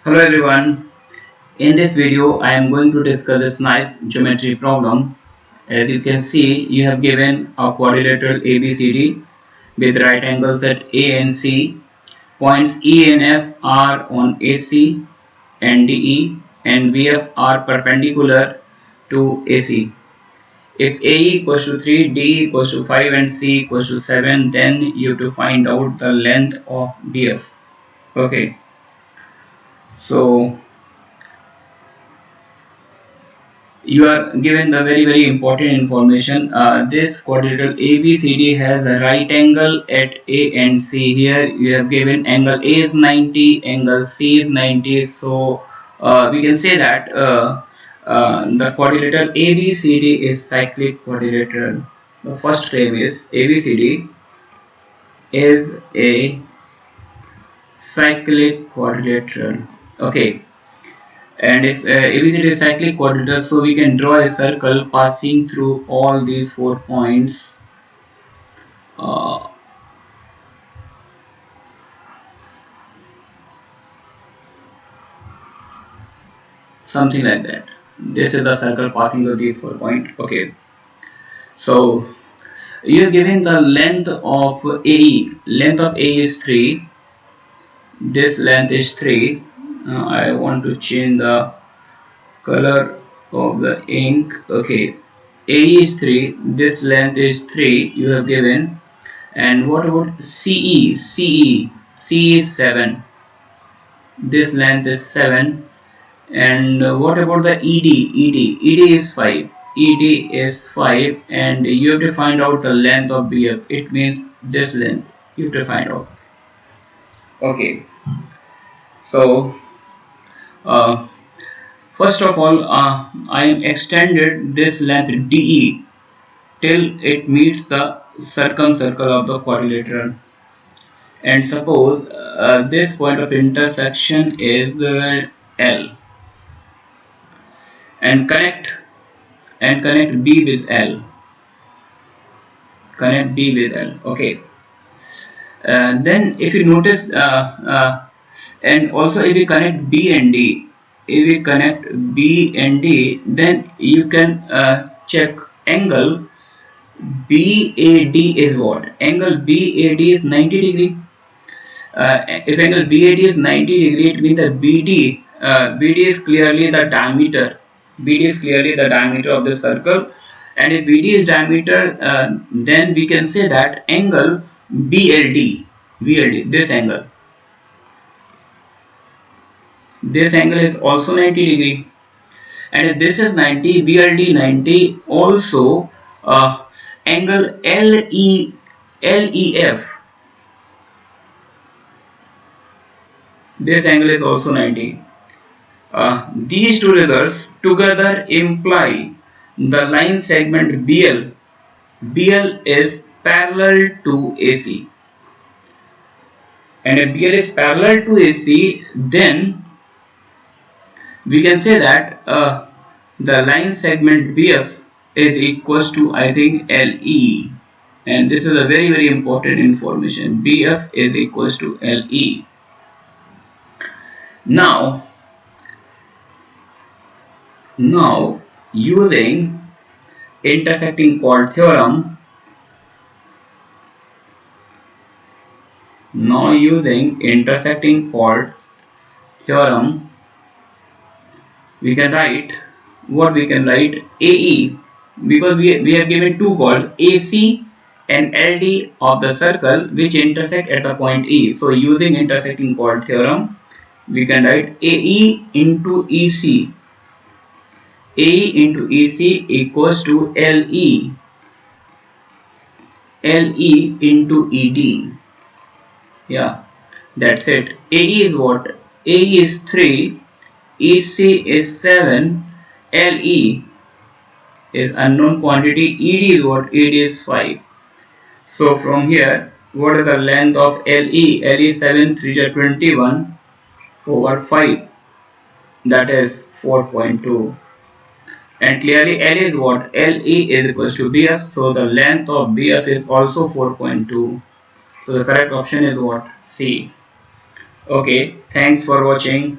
Hello everyone. In this video I am going to discuss this nice geometry problem. As you can see, you have given a quadrilateral ABCD with right angles at A and C. Points E and F are on AC and DE and BF are perpendicular to AC. If AE equals to 3, DE equals to 5 and C equals to 7, then you have to find out the length of BF. Okay, so you are given the very important information. This quadrilateral ABCD has a right angle at A and C. Here you have given angle A is 90, angle C is 90. So we can say that the quadrilateral ABCD is cyclic quadrilateral. The first frame is ABCD is a cyclic quadrilateral. Okay, and if ABCD is cyclic quadrilateral, so we can draw a circle passing through all these 4 points. Uh, Something like that. This is the circle passing through these 4 points. Okay, so you are given the length of AE. Length of A is 3. This length is 3. I want to change the color of the ink. Okay, AE is 3. This length is 3. You have given. And what about CE? CE is 7. This length is 7. And what about the ED is 5. ED is 5, and you have to find out the length of BF. It means this length. You have to find out. Okay. So uh, first of all, I am extended this length DE till it meets the circumcircle of the quadrilateral. And suppose this point of intersection is L, and connect B with L. Connect B with L. Okay. Then if you notice, and also if we connect B and D, if we connect B and D, then you can check angle BAD is what? Angle BAD is 90 degree. If angle BAD is 90 degree, it means that BD is clearly the diameter. BD is clearly the diameter of the circle, and if BD is diameter, then we can say that angle BLD, this angle is also 90 degree, and if this is 90, BLD 90, also angle LEF, this angle is also 90. These two results together imply the line segment BL is parallel to AC, and if BL is parallel to AC, then we can say that the line segment BF is equals to, I think, LE, and this is a very important information. BF is equals to LE. Now using intersecting chord theorem, we can write what we can write AE, because we have given two chords AC and LD of the circle which intersect at the point E. So using intersecting chord theorem, we can write AE into EC. AE into EC equals to LE into ED. Yeah, that's it. AE is what? AE is 3, EC is 7, LE is unknown quantity, ED is what? ED is 5. So from here, what is the length of LE? LE 7, 3 are 21 over 5, that is 4.2. And clearly L is what? LE is equals to BF, so the length of BF is also 4.2. So the correct option is what? C. Okay, thanks for watching.